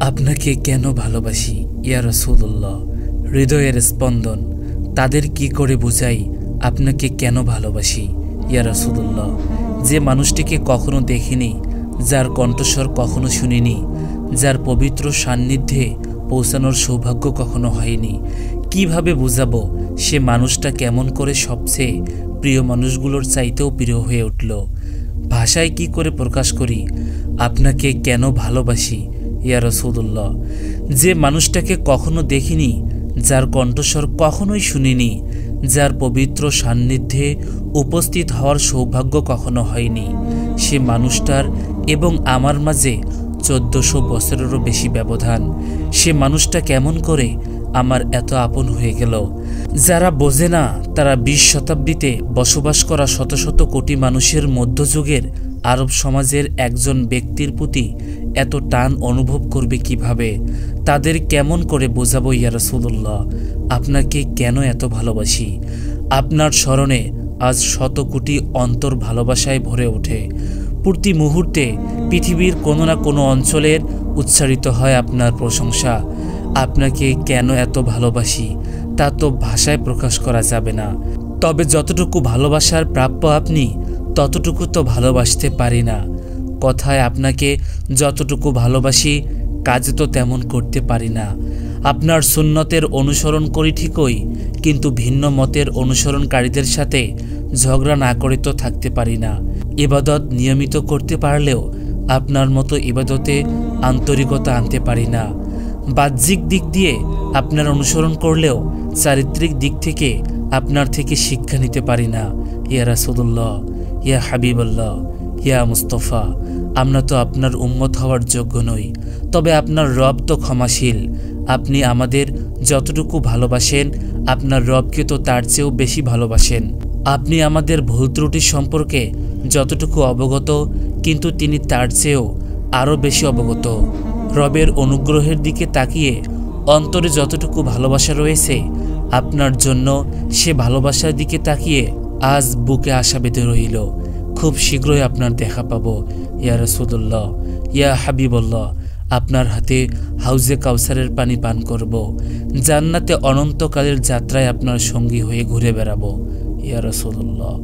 আপনাকে কেন ভালোবাসি ইয়া রাসূলুল্লাহ। হৃদয়ের স্পন্দন তাদের কি করে বুঝাই আপনাকে কেন ভালোবাসি ইয়া রাসূলুল্লাহ। যে মানুষটিকে কখনো দেখিনি, যার কণ্ঠস্বর কখনো শুনিনি, যার পবিত্র সান্নিধ্যে পৌঁছানোর সৌভাগ্য কখনো হয়নি, কিভাবে বুঝাবো সে মানুষটা কেমন করে সবচেয়ে প্রিয় মানুষগুলোর চাইতেও প্রিয় হয়ে উঠল। ভাষায় কি করে প্রকাশ করি আপনাকে কেন ভালোবাসি ইয়া রাসূলুল্লাহ। যে মানুষটাকে কখনো দেখিনি, যার কণ্ঠস্বর কখনোই শুনিনি, যার পবিত্র সান্নিধ্যে উপস্থিত হওয়ার সৌভাগ্য কখনো হয়নি, সে মানুষটার এবং আমার মাঝে 1400 বছরেরও বেশি ব্যবধান। সে মানুষটা কেমন করে আমার এত আপন হয়ে গেল। যারা বোঝে না তারা 20 শতাব্দীতে বসবাস করা শত শত কোটি মানুষের মধ্যযুগের আরব সমাজের একজন ব্যক্তির প্রতি এত টান অনুভব করবে কিভাবে। তাদের কেমন করে বোঝাবো ইয়া রাসূলুল্লাহ আপনাকে কেন এত ভালোবাসি। আপনার স্মরণে আজ শত কোটি অন্তর ভালোবাসায় ভরে ওঠে। প্রতি মুহূর্তে পৃথিবীর কোনো না কোনো অঞ্চলের উচ্চারিত হয় আপনার প্রশংসা। আপনাকে কেন এত ভালোবাসি তা তো ভাষায় প্রকাশ করা যাবে না। তবে যতটুকু ভালোবাসার প্রাপ্য আপনি ততটুকু তো ভালোবাসতে পারি না। কথায় আপনাকে যতটুকু ভালোবাসি কাজে তো তেমন করতে পারি না। আপনার সুন্নতের অনুসরণ করি ঠিকই, কিন্তু ভিন্ন মতের অনুসরণকারীদের সাথে ঝগড়া না করে তো থাকতে পারি না। ইবাদত নিয়মিত করতে পারলেও আপনার মতো ইবাদতে আন্তরিকতা আনতে পারি না। বাহ্যিক দিক দিয়ে আপনার অনুসরণ করলেও চারিত্রিক দিক থেকে আপনার থেকে শিক্ষা নিতে পারি না। ইয়া রাসূলুল্লাহ, ইয়া হাবিবাল্লাহ, ইয়া মুস্তাফা, আমরা তো আপনার উম্মত হওয়ার যোগ্য নই, তবে আপনার রব তো ক্ষমাশীল। আপনি আমাদের যতটুকু ভালোবাসেন আপনার রবকে তো তার চেয়েও বেশি ভালোবাসেন। আপনি আমাদের ভুল ত্রুটি সম্পর্কে যতটুকু অবগত, কিন্তু তিনি তার চেয়েও আরও বেশি অবগত। রবের অনুগ্রহের দিকে তাকিয়ে অন্তরে যতটুকু ভালোবাসা রয়েছে আপনার জন্য, সে ভালোবাসার দিকে তাকিয়ে আজ বুকে আশা বেঁধে রইল। খুব শীঘ্রই আপনার দেখা পাবো ইয়া রাসূলুল্লাহ, ইয়া হাবিবাল্লাহ। আপনার হাতে হাউজে কাউসারের পানি পান করব। জান্নাতে অনন্তকালের যাত্রায় আপনার সঙ্গী হয়ে ঘুরে বেড়াবো ইয়া রাসূলুল্লাহ।